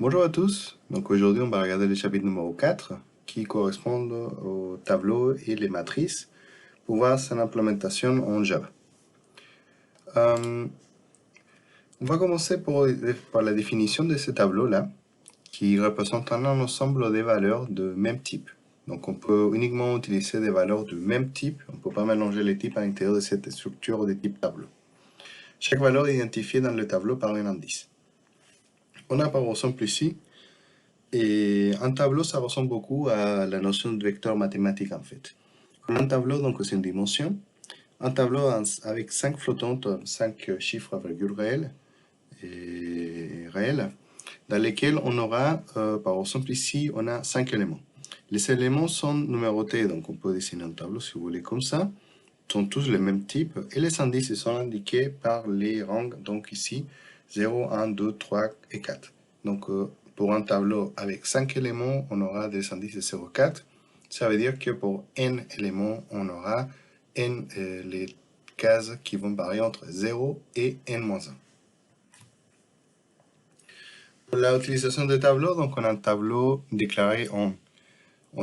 Bonjour à tous, donc aujourd'hui on va regarder le chapitre numéro 4 qui correspond au tableau et les matrices pour voir son implémentation en Java. Euh, on va commencer par la définition de ce tableau-là qui représente un ensemble de valeurs de même type. Donc on peut uniquement utiliser des valeurs du même type, on ne peut pas mélanger les types à l'intérieur de cette structure de type tableau. Chaque valeur est identifiée dans le tableau par un indice. On a par exemple ici. Et un tableau, ça ressemble beaucoup à la notion de vecteur mathématique en fait. Un tableau, donc c'est une dimension. Un tableau avec 5 flottantes, 5 chiffres à virgule réels, dans lesquels on aura, par exemple ici, on a 5 éléments. Les éléments sont numérotés, donc on peut dessiner un tableau si vous voulez comme ça. Ils sont tous le même type et les indices sont indiqués par les rangs, donc ici 0, 1, 2, 3 et 4. Donc pour un tableau avec 5 éléments, on aura des indices de 0, 4. Ça veut dire que pour n éléments, on aura n les cases qui vont varier entre 0 et n-1. Pour l'utilisation des tableaux, donc on a un tableau déclaré on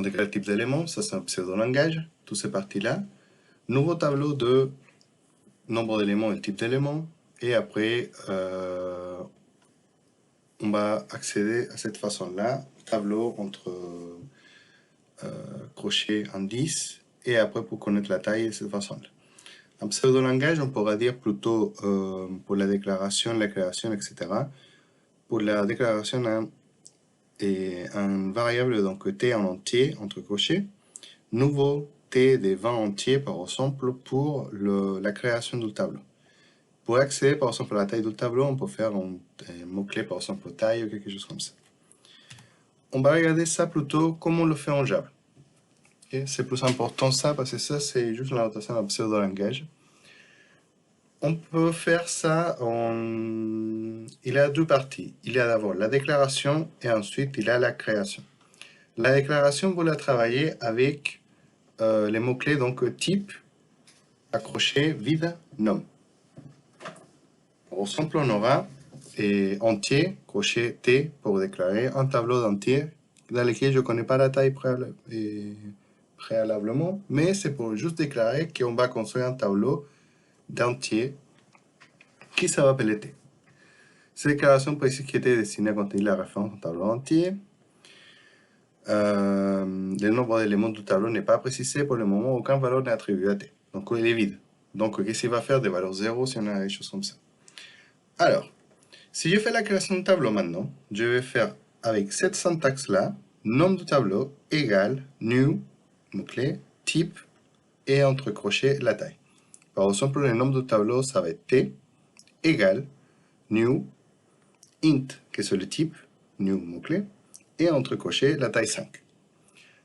déclare le type d'éléments, ça c'est un pseudo-langage, toutes ces parties-là. Nouveau tableau de nombre d'éléments et type d'éléments. Et après, on va accéder à cette façon-là, tableau entre crochet indice, et après pour connaître la taille de cette façon-là. En pseudo-langage, on pourra dire plutôt pour la déclaration, la création, etc. Pour la déclaration, un variable donc t en entier entre crochets, nouveau t des 20 entiers par exemple pour la création du tableau. Pour accéder par exemple à la taille du tableau, on peut faire un mot-clé par exemple taille ou quelque chose comme ça. On va regarder ça plutôt comme on le fait en Java. Okay? C'est plus important ça parce que ça c'est juste la notation d'un pseudo-langage. On peut faire ça en... Il y a deux parties. Il y a d'abord la déclaration et ensuite il y a la création. La déclaration, vous la travaillez avec les mots-clés donc type, accroché, vide, nom. Par exemple, on aura entier, crochet T pour déclarer un tableau d'entier dans lequel je ne connais pas la taille préalablement, mais c'est pour juste déclarer qu'on va construire un tableau d'entier qui ça va appeler T. Cette déclaration précise qui était destinée à contenir la référence au tableau entier. Le nombre d'éléments du tableau n'est pas précisé pour le moment, aucune valeur n'est attribuée à T. Donc il est vide. Donc qu'est-ce qu'il va faire des valeurs 0 si on a des choses comme ça. Alors, si je fais la création de tableau maintenant, je vais faire avec cette syntaxe-là, nom du tableau égale new, mot-clé, type, et entre crochets la taille. Par exemple, le nom du tableau, ça va être t, égale, new, int, que c'est le type, new, mot-clé, et entre crochets la taille 5.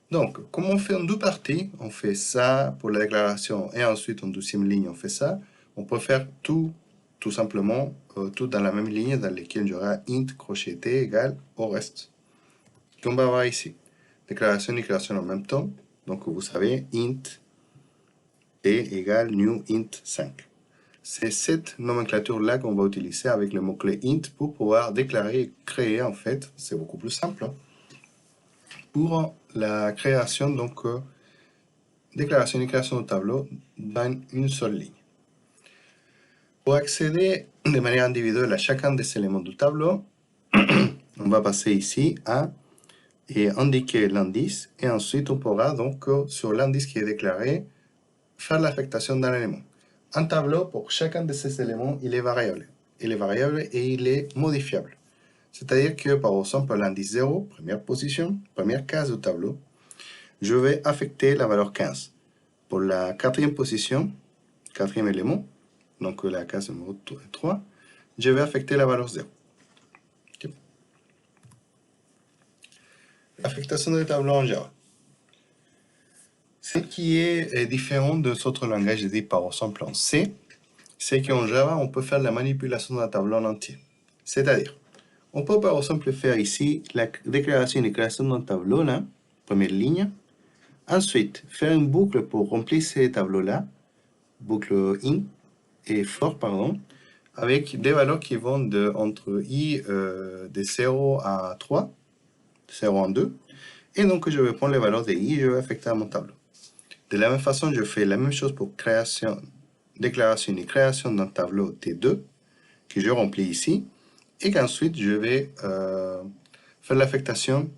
Donc, comme on fait en deux parties, on fait ça pour la déclaration, et ensuite en deuxième ligne, on fait ça, on peut faire tout simplement, tout dans la même ligne dans laquelle j'aurai int crochet t égale au reste. Qu'on va voir ici. Déclaration et création en même temps. Donc vous savez, int t égale new int 5. C'est cette nomenclature-là qu'on va utiliser avec le mot-clé int pour pouvoir déclarer et créer en fait. C'est beaucoup plus simple. Pour la création, donc déclaration et création de tableau dans une seule ligne. Pour accéder de manière individuelle à chacun des éléments du tableau, on va passer ici à indiquer l'indice et ensuite on pourra donc sur l'indice qui est déclaré faire l'affectation d'un élément. Un tableau, pour chacun de ces éléments, il est variable. Il est variable et il est modifiable. C'est-à-dire que par exemple l'indice 0, première position, première case du tableau, je vais affecter la valeur 15. Pour la quatrième position, quatrième élément, donc la case numéro 3, je vais affecter la valeur 0. Okay. Affectation des tableaux en Java. Ce qui est différent de d'autres langages, dit par exemple en C, c'est qu'en Java, on peut faire la manipulation d'un tableau en entier. C'est-à-dire, on peut par exemple faire ici la déclaration et création d'un tableau, là, première ligne. Ensuite, faire une boucle pour remplir ces tableaux-là, boucle in et for, pardon. avec des valeurs qui vont entre i de 0 à 3, 0 à 2. Et donc, je vais prendre les valeurs de i et je vais affecter à mon tableau. De la même façon, je fais la même chose pour déclaration et création d'un tableau T2 que je remplis ici. Et qu'ensuite, je vais faire l'affectation,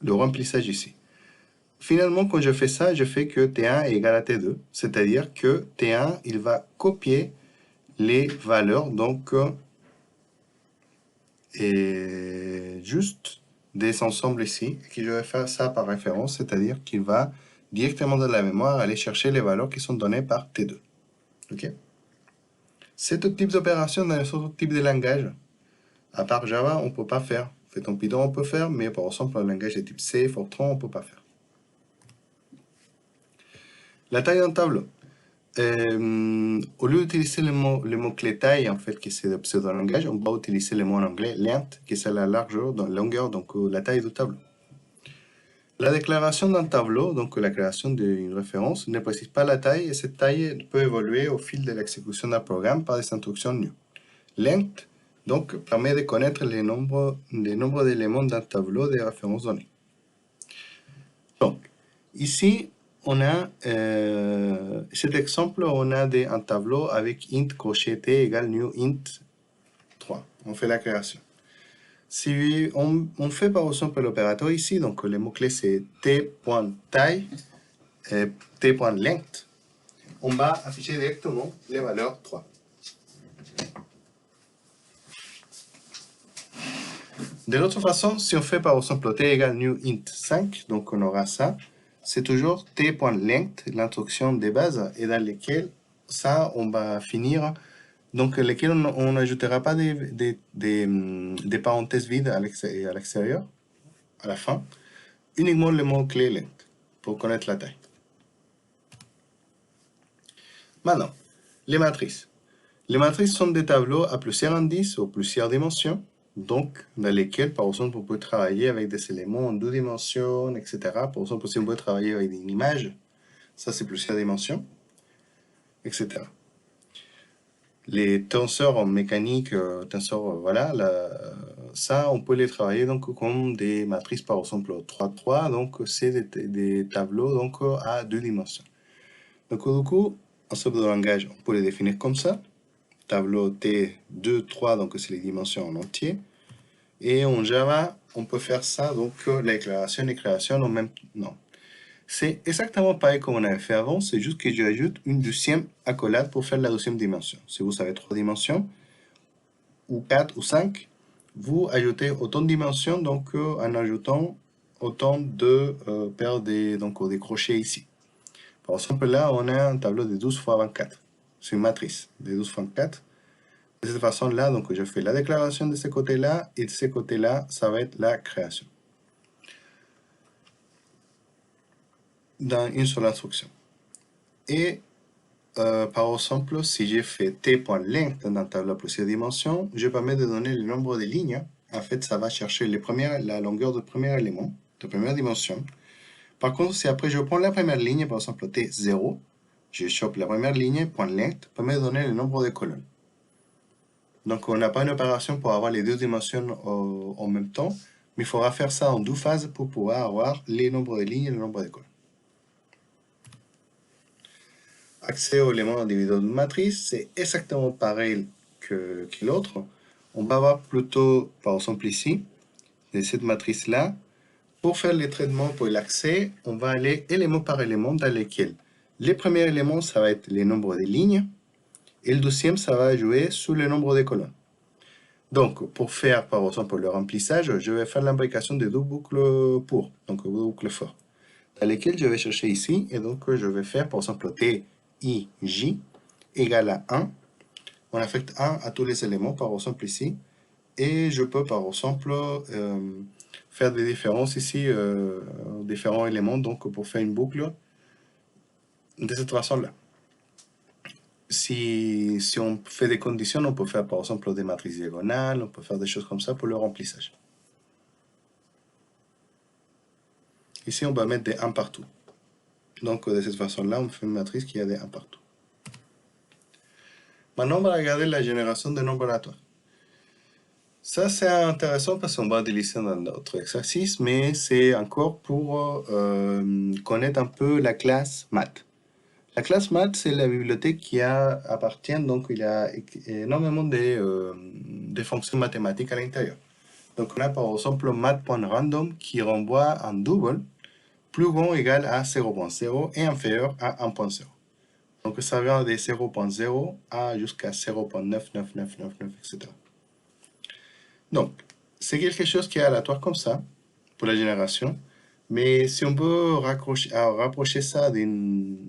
le remplissage ici. Finalement, quand je fais ça, je fais que T1 est égal à T2. C'est-à-dire que T1, il va copier les valeurs, donc, et juste des ensembles ici, et que je vais faire ça par référence, c'est-à-dire qu'il va directement dans la mémoire aller chercher les valeurs qui sont données par T2. Ok? C'est tout type d'opération dans les autres types de langages. À part Java, on ne peut pas faire. Python, on peut faire, mais par exemple, un langage de type C, Fortran, on ne peut pas faire. La taille d'un tableau. Au lieu d'utiliser le mot-clé taille, en fait, qui c'est le pseudo-langage, on va utiliser le mot en anglais length, qui c'est la largeur, donc longueur, donc la taille du tableau. La déclaration d'un tableau, donc la création d'une référence, ne précise pas la taille et cette taille peut évoluer au fil de l'exécution d'un programme par des instructions new. Length, donc, permet de connaître les nombres d'éléments d'un tableau de références données. Donc, ici, on a cet exemple, on a un tableau avec int crochet t égale new int 3. On fait la création. Si on fait par exemple l'opérateur ici, donc le mot-clé c'est t.taille et t.length, on va afficher directement les valeurs 3. De l'autre façon, si on fait par exemple t égale new int 5, donc on aura ça, c'est toujours t.length, l'instruction de base, et dans lesquelles ça, on va finir, donc lesquelles on n'ajoutera pas des parenthèses vides à l'extérieur, à la fin, uniquement le mot-clé length, pour connaître la taille. Maintenant, les matrices. Les matrices sont des tableaux à plusieurs indices ou plusieurs dimensions, donc dans lesquels, par exemple, on peut travailler avec des éléments en 2 dimensions, etc. Par exemple, si on peut travailler avec une image, ça c'est plusieurs dimensions, etc. Les tenseurs en mécanique, voilà, ça on peut les travailler donc comme des matrices, par exemple 3-3, donc c'est des tableaux donc, à 2 dimensions. Donc du coup, en ce langage, on peut les définir comme ça. Tableau T2, 3, donc c'est les dimensions en entier. Et en Java, on peut faire ça, donc la déclaration et création en même temps. Non. C'est exactement pareil comme on avait fait avant, c'est juste que j'ajoute une deuxième accolade pour faire la deuxième dimension. Si vous avez 3 dimensions, ou 4 ou 5, vous ajoutez autant de dimensions, donc en ajoutant autant de paires des crochets ici. Par exemple, là, on a un tableau de 12 fois 24. C'est une matrice de 12 fois 24. De cette façon-là, donc je fais la déclaration de ce côté-là, et de ce côté-là, ça va être la création. Dans une seule instruction. Et par exemple, si j'ai fait t.length dans un tableau à plusieurs dimensions, je permets de donner le nombre de lignes. En fait, ça va chercher la longueur du premier élément, de première dimension. Par contre, si après je prends la première ligne, par exemple t0, je chope la première ligne, .length, permet de donner le nombre de colonnes. Donc, on n'a pas une opération pour avoir les 2 dimensions en même temps, mais il faudra faire ça en 2 phases pour pouvoir avoir les nombres de lignes et le nombre de colonnes. Accès aux éléments individuels d'une matrice, c'est exactement pareil que l'autre. On va voir plutôt, par exemple ici, de cette matrice-là. Pour faire les traitements pour l'accès, on va aller élément par élément dans lesquels les premiers éléments, ça va être les nombres de lignes, et le deuxième, ça va jouer sur le nombre de colonnes. Donc, pour faire, par exemple, le remplissage, je vais faire l'imbrication de 2 boucles pour, donc 2 boucles for, dans lesquelles je vais chercher ici, et donc je vais faire, par exemple, T, I, J, égale à 1. On affecte 1 à tous les éléments, par exemple ici, et je peux, par exemple, faire des différences ici, différents éléments, donc pour faire une boucle de cette façon-là. Si on fait des conditions, on peut faire par exemple des matrices diagonales, on peut faire des choses comme ça pour le remplissage. Ici, on va mettre des 1 partout. Donc, de cette façon-là, on fait une matrice qui a des 1 partout. Maintenant, on va regarder la génération de nombres aléatoires. Ça, c'est intéressant parce qu'on va délisser dans d'autres exercices, mais c'est encore pour connaître un peu la classe maths. La classe maths, c'est la bibliothèque qui appartient, donc il y a énormément de fonctions mathématiques à l'intérieur. Donc on a par exemple math.random qui renvoie un double plus grand ou égal à 0.0 et inférieur à 1.0. Donc ça vient de 0.0 à jusqu'à 0.99999, etc. Donc, c'est quelque chose qui est aléatoire comme ça, pour la génération. Mais si on veut rapprocher ça,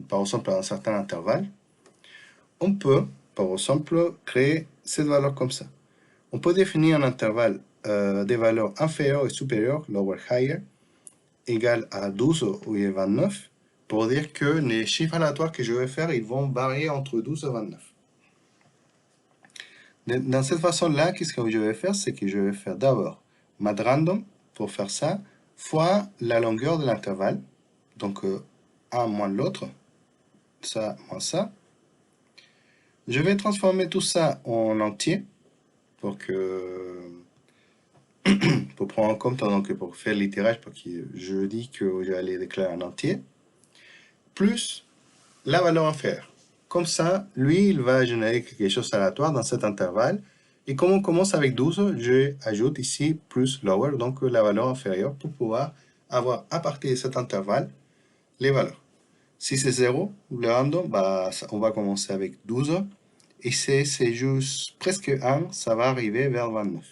par exemple, à un certain intervalle, on peut, par exemple, créer cette valeur comme ça. On peut définir un intervalle des valeurs inférieures et supérieures, lower, higher, égal à 12 ou 29, pour dire que les chiffres aléatoires que je vais faire, ils vont varier entre 12 et 29. Dans cette façon-là, qu'est-ce que je vais faire? C'est que je vais faire d'abord math random pour faire ça, fois la longueur de l'intervalle, donc un moins l'autre, ça moins ça. Je vais transformer tout ça en entier pour prendre en compte, donc pour faire l'itérage, parce que je dis que je vais aller déclarer un entier, plus la valeur inférieure. Comme ça, lui, il va générer quelque chose aléatoire dans cet intervalle. Et comme on commence avec 12, je ajoute ici plus lower, donc la valeur inférieure, pour pouvoir avoir à partir de cet intervalle les valeurs. Si c'est 0, le random, bah, on va commencer avec 12. Et si c'est juste presque 1, ça va arriver vers 29.